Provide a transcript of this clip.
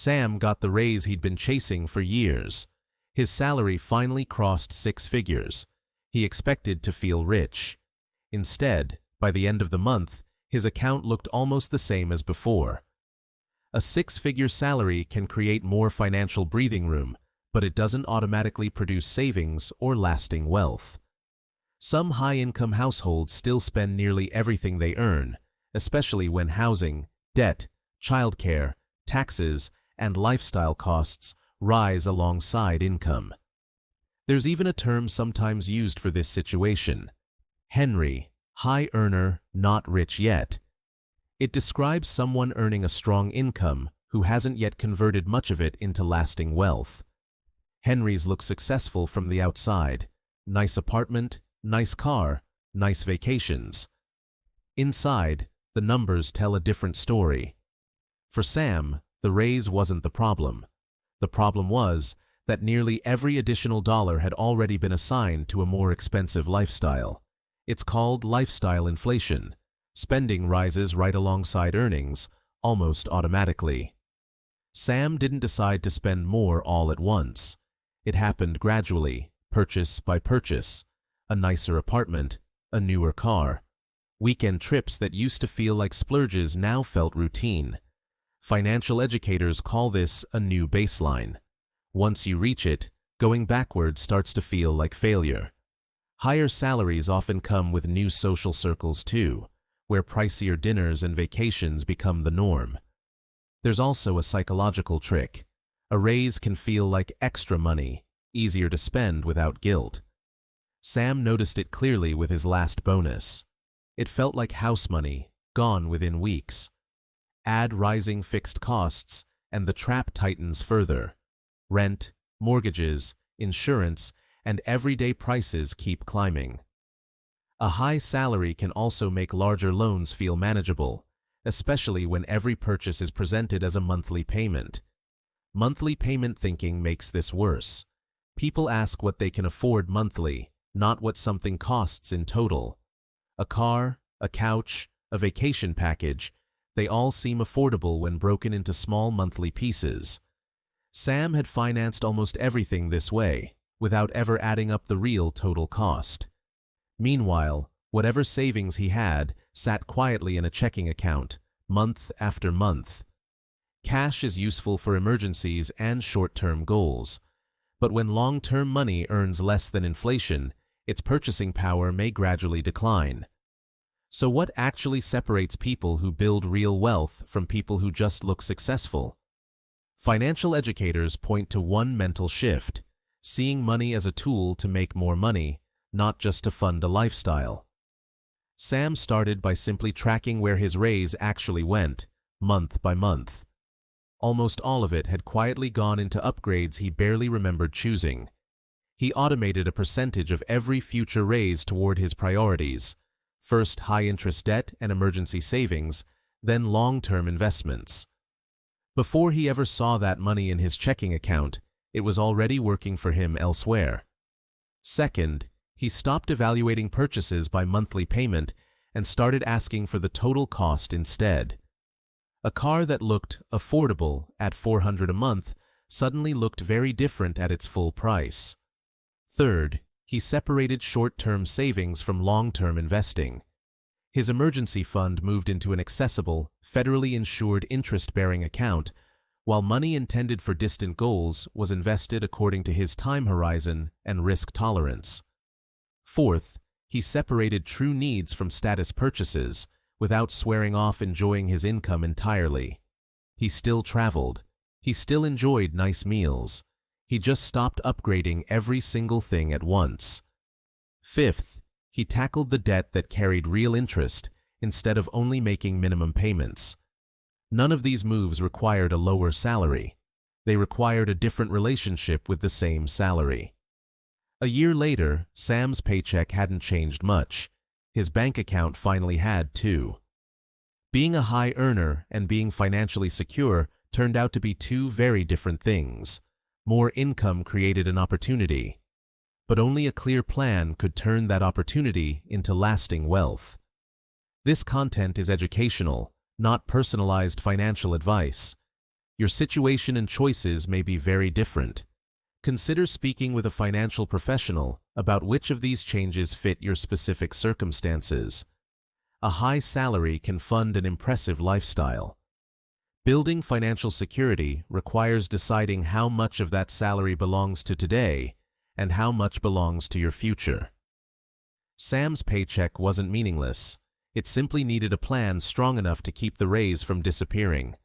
Sam got the raise he'd been chasing for years. His salary finally crossed 6 figures. He expected to feel rich. Instead, by the end of the month, his account looked almost the same as before. A 6-figure salary can create more financial breathing room, but it doesn't automatically produce savings or lasting wealth. Some high-income households still spend nearly everything they earn, especially when housing, debt, childcare, taxes, and lifestyle costs rise alongside income. There's even a term sometimes used for this situation: Henry, high earner, not rich yet. It describes someone earning a strong income who hasn't yet converted much of it into lasting wealth. Henrys look successful from the outside: nice apartment, nice car, nice vacations. Inside, the numbers tell a different story. For Sam, the raise wasn't the problem. The problem was that nearly every additional dollar had already been assigned to a more expensive lifestyle. It's called lifestyle inflation. Spending rises right alongside earnings, almost automatically. Sam didn't decide to spend more all at once. It happened gradually, purchase by purchase. A nicer apartment, a newer car. Weekend trips that used to feel like splurges now felt routine. Financial educators call this a new baseline. Once you reach it, going backward starts to feel like failure. Higher salaries often come with new social circles too, where pricier dinners and vacations become the norm. There's also a psychological trick. A raise can feel like extra money, easier to spend without guilt. Sam noticed it clearly with his last bonus. It felt like house money, gone within weeks. Add rising fixed costs, and the trap tightens further. Rent, mortgages, insurance, and everyday prices keep climbing. A high salary can also make larger loans feel manageable, especially when every purchase is presented as a monthly payment. Monthly payment thinking makes this worse. People ask what they can afford monthly, not what something costs in total. A car, a couch, a vacation package, they all seem affordable when broken into small monthly pieces. Sam had financed almost everything this way, without ever adding up the real total cost. Meanwhile, whatever savings he had sat quietly in a checking account, month after month. Cash is useful for emergencies and short-term goals, but when long-term money earns less than inflation, its purchasing power may gradually decline. So what actually separates people who build real wealth from people who just look successful? Financial educators point to one mental shift: seeing money as a tool to make more money, not just to fund a lifestyle. Sam started by simply tracking where his raise actually went, month by month. Almost all of it had quietly gone into upgrades he barely remembered choosing. He automated a percentage of every future raise toward his priorities: first high-interest debt and emergency savings, then long-term investments. Before he ever saw that money in his checking account, it was already working for him elsewhere. Second, he stopped evaluating purchases by monthly payment and started asking for the total cost instead. A car that looked affordable at $400 a month suddenly looked very different at its full price. Third, he separated short-term savings from long-term investing. His emergency fund moved into an accessible, federally insured interest-bearing account, while money intended for distant goals was invested according to his time horizon and risk tolerance. Fourth, he separated true needs from status purchases, without swearing off enjoying his income entirely. He still traveled. He still enjoyed nice meals. He just stopped upgrading every single thing at once. Fifth, he tackled the debt that carried real interest instead of only making minimum payments. None of these moves required a lower salary. They required a different relationship with the same salary. A year later, Sam's paycheck hadn't changed much. His bank account finally had too. Being a high earner and being financially secure turned out to be two very different things. More income created an opportunity, but only a clear plan could turn that opportunity into lasting wealth. This content is educational, not personalized financial advice. Your situation and choices may be very different. Consider speaking with a financial professional about which of these changes fit your specific circumstances. A high salary can fund an impressive lifestyle. Building financial security requires deciding how much of that salary belongs to today and how much belongs to your future. Sam's paycheck wasn't meaningless. It simply needed a plan strong enough to keep the raise from disappearing.